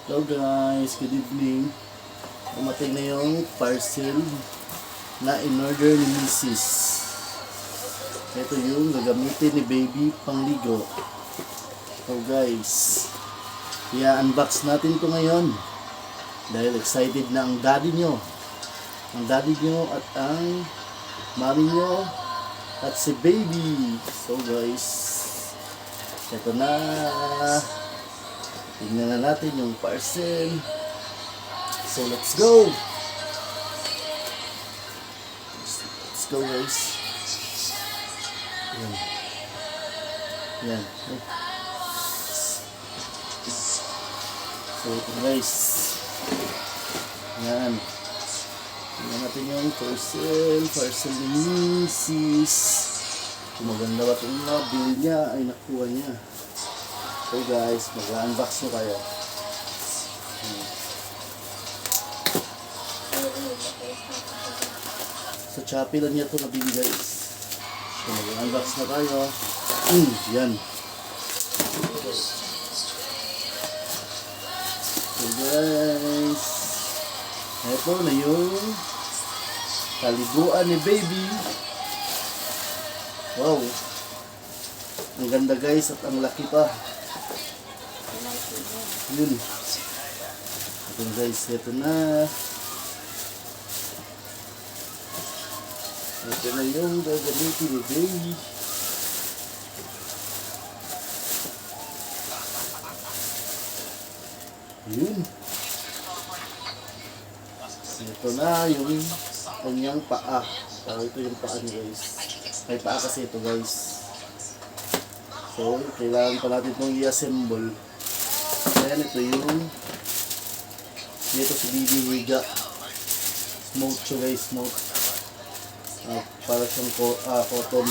Hello guys, good evening. Dumating na yung parcel na in-order ni Mrs. Ito yung gagamitin ni baby pangligo. So guys, i-unbox natin to ngayon. Dahil excited na ang daddy nyo. Ang daddy nyo at ang mommy nyo at si baby. So guys, ito na. Tingnan na natin yung parcel. So let's go. Let's go guys. Yan. Yan. So ito guys. Yan. Tingnan natin yung parcel ni Mrs. Kung maganda ba itong bill niya ay nakuha niya. So guys, mag-unbox mo kayo. Sa Shopee lang niya ito nabili guys. So mag-unbox na tayo. Yan. So guys, ito na yung kaliguan ni baby. Wow. Ang ganda guys at ang laki pa. Yun. Ito guys, ito na. Ito na yung gagamitin ni baby. Yun. Ito na yung kanyang paa. Ito yung paa niya guys. May paa kasi ito guys. So, kailangan pa natin itong i-assemble. Ayan, ito yung dito si baby higa. Smooth siya guys, smooth. Para siyang cotton.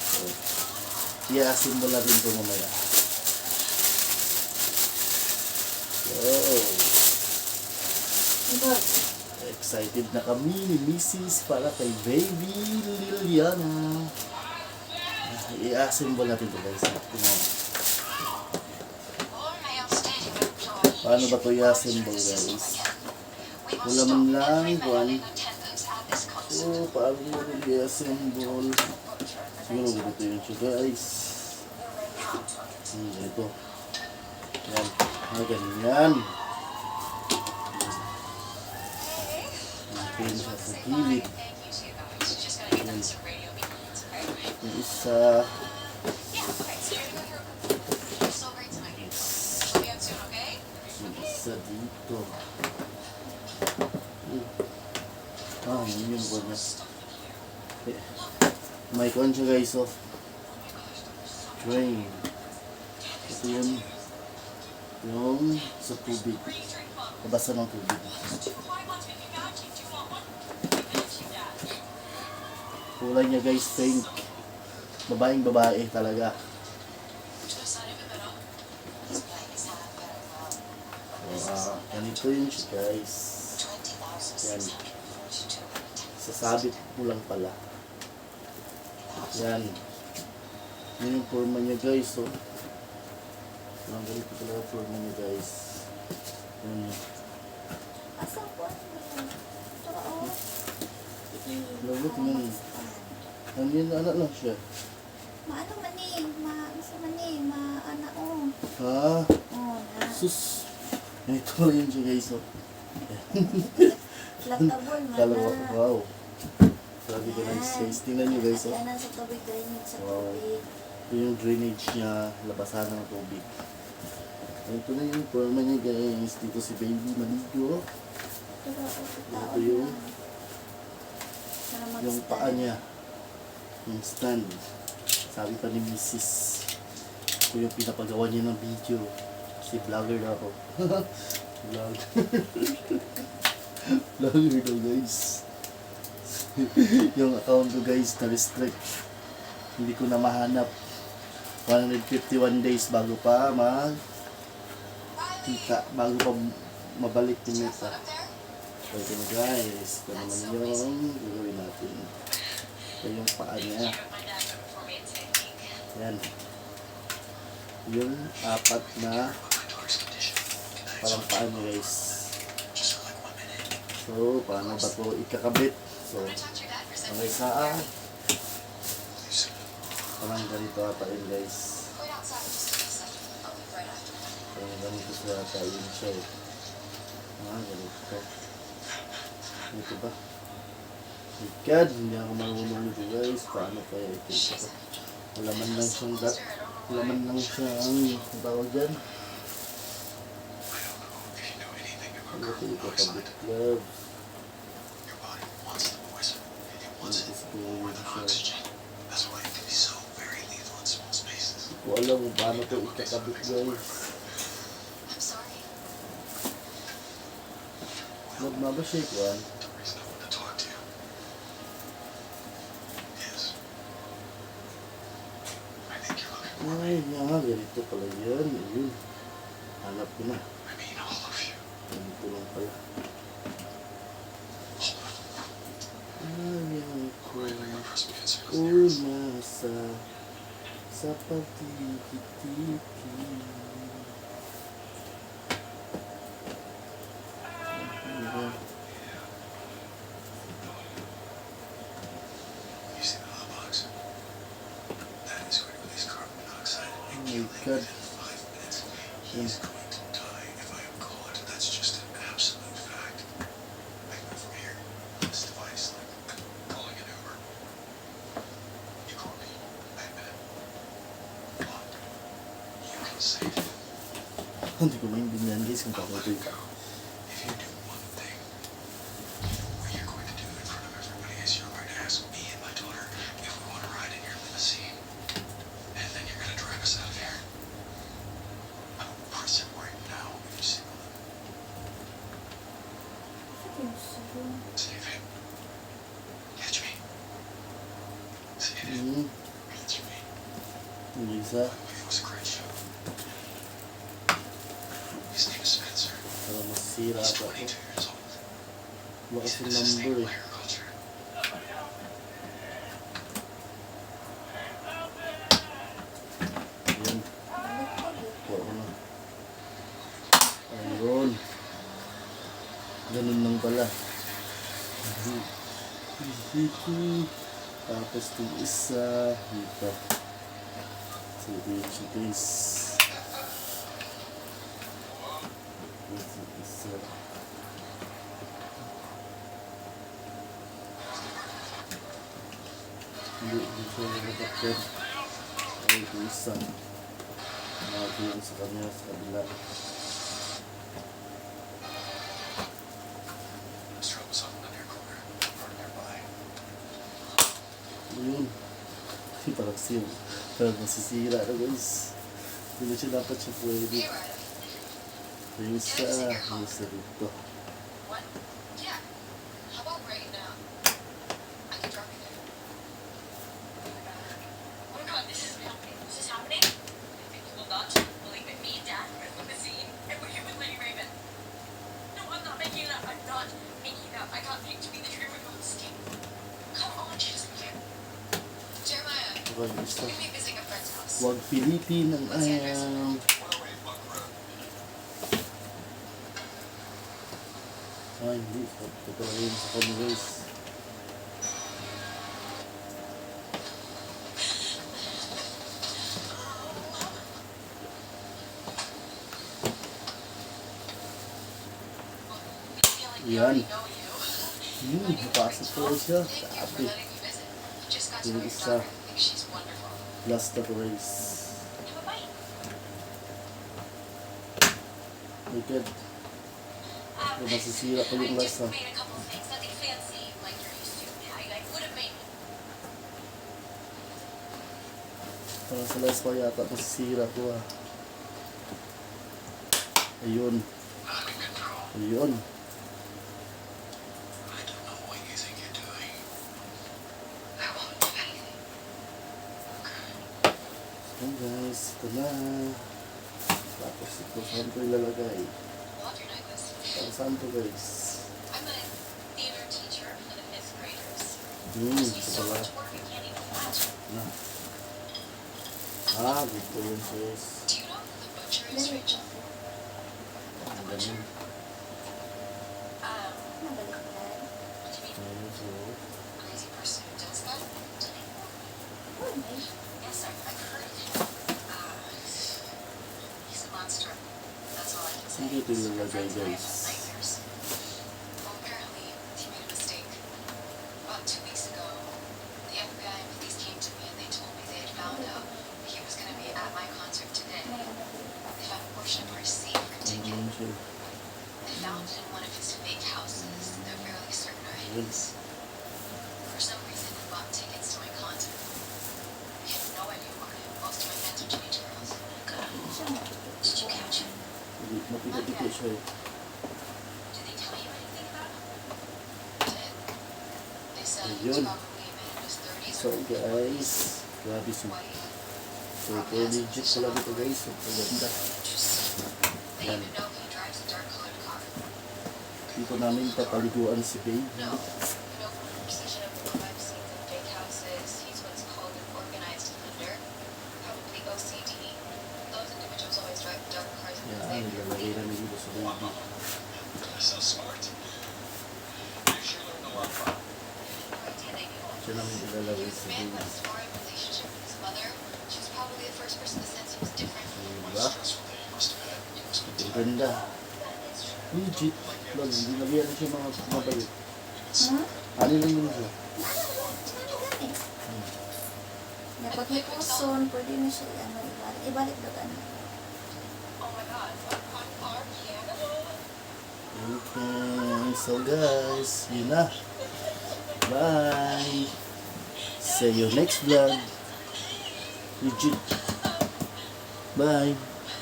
So, i-assemble natin ito mamaya. So, excited na kami ni Mrs. para kay baby Liliana. I-assemble natin ito guys. Paano ba ito i-assemble guys? Wala man lang kuhan. So paano mo i-assemble? Siguro ganito yun siya guys. Ito. Yan. Ganyan. Pin siya sa gilid. Yan. Yung isa. Yung isa dito. Yun yung kuha niya. May kuha siya guys of drain. Ito yun. Yung sa tubig. Kabasa ng tubig. Kulay niya guys pink. Babaeng babae talaga. So, ganito yun siya guys. Yan. Sasabit mo lang pala. Yan. Yun yung forma niya guys. So, ganito pala yung forma niya guys. Yan. Lagot mo. Ano yun? Anak lang siya. Maano man eh, maano man eh, maana o. Ha? Oh, na. Sus. Ganito pala yun siya guys. So. Flattable, Dalawa. mana. Wow. Sabi ko nice guys. Tingnan nyo guys. Oh. Yan sa tubig, drainage sa Wow. tubig. Ito yung drainage niya. Labasan ng tubig. Ito na yung forma niya guys. Dito si baby maligo. Ito yung paa niya. Yung stand. Sabi pa ni Mrs. Ito yung pinapagawa niya ng video. Kasi vlogger na ako. Vlogger. Vlogger daw guys. Yung account ko guys na-restrict. Hindi ko na mahanap. 151 days bago pa kita, bago pa mabalik yung meta. So ito na guys. Ito naman yung gagawin natin. Ito yung paa niya. Yan. Yung apat na parang paano guys. So, paano ba ito ikakabit? So, okay sa parang ganito ata yun guys. Parang ganito siya ata yun siya eh. Ganito. Ganito ba? My God, hindi ako marunong nito guys. Paano kaya ito? Wala man lang siyang ang tawag dyan. Ano ito ikakabit club? Hindi ko alam kung paano ito ikakabit guys. Magbabashake one. Ay, nga, ganito pala yan. Ayun. Hanap ko na. Ganito lang pala. Ayaw ko umasa sa pagtititi. Oh my God. Yeah. Hindi ko maintindihan guys kung paano ito ito. Yung isa. Para masira ata ito. Lakas yung number eh. Ayan. Kuha ko na. Ayun. Ganun lang pala. Tapos itong isa dito. So dito guys. Isa. Hindi siya nagkakapit. Ay ito isa. Nabi yung sa kanya sa kabila. Ayun. Parang masisira na guys. Hindi na siya dapat siya pwede. Yung isa dito. Huwag pilitin ang ayaw. Ay, hindi. Totoo yun sa kanya guys. Yan. Napasok ko siya. Sabi. Yung isa. Last of race. My God. Masisira ko yung last ha. Parang sa last pa yata masisira ko ha. Ayun. Ayun. So guys, ito na. Tapos ito, saan ko ilalagay? Saan to guys? Ito pala. Na. Dito yun guys. ganun. Nabaliktad. Ayun, so, Crazy person who does that? Oh, may. Yes, I've heard of him. He's a monster. That's all I can say. sige ito yung lagay, Friends and I guys. have nightmares. Well, apparently, he made a mistake. About 2 weeks ago, the FBI and police came to me and they told me they had found out he was going to be at my concert today. May ano dito. They found a portion of our secret ticket. Ayun siya. They found it in one of his fake houses. They're fairly certain are Ayun. his. For some reason, he bought tickets to my concert. We had no idea about it. Most of my fans are teenage girls. Siya makikita. Did you catch him? Hindi, mapikapiko siya eh. Did they tell you anything about him? Did. They said he Ayun. was probably a man in his 30s So guys, grabe so. white. So, legit pala dito guys. So, paganda. Interesting. They Yan. even know he drives a dark-colored car. Dito namin papaliguan si Babe. No. You know, from the precision of the crime scenes and fake houses, he's what's called an organized offender. Probably OCD. Those individuals always drive dark cars because Yan, they appear nilalagay clean. namin dito sa Baby. So smart. You sure learned a lot from him. No idea they knew him. Siya namin He ilalagay was sa a man who Baby. had a storied relationship with his mother. She was probably the first person to sense he was different. What Diba? a stressful day you must have had. You must be tired. Paganda. Legit. Vlog, hindi lagyan na siya mga mabalik. Hmm? Ano lang yun siya? Dapat may puson, pwede na siya ano, ibalik. Ibalik daw ano. Oh my god, what our piano? Okay, so guys, yun na. Bye. See you next vlog. Legit. Bye.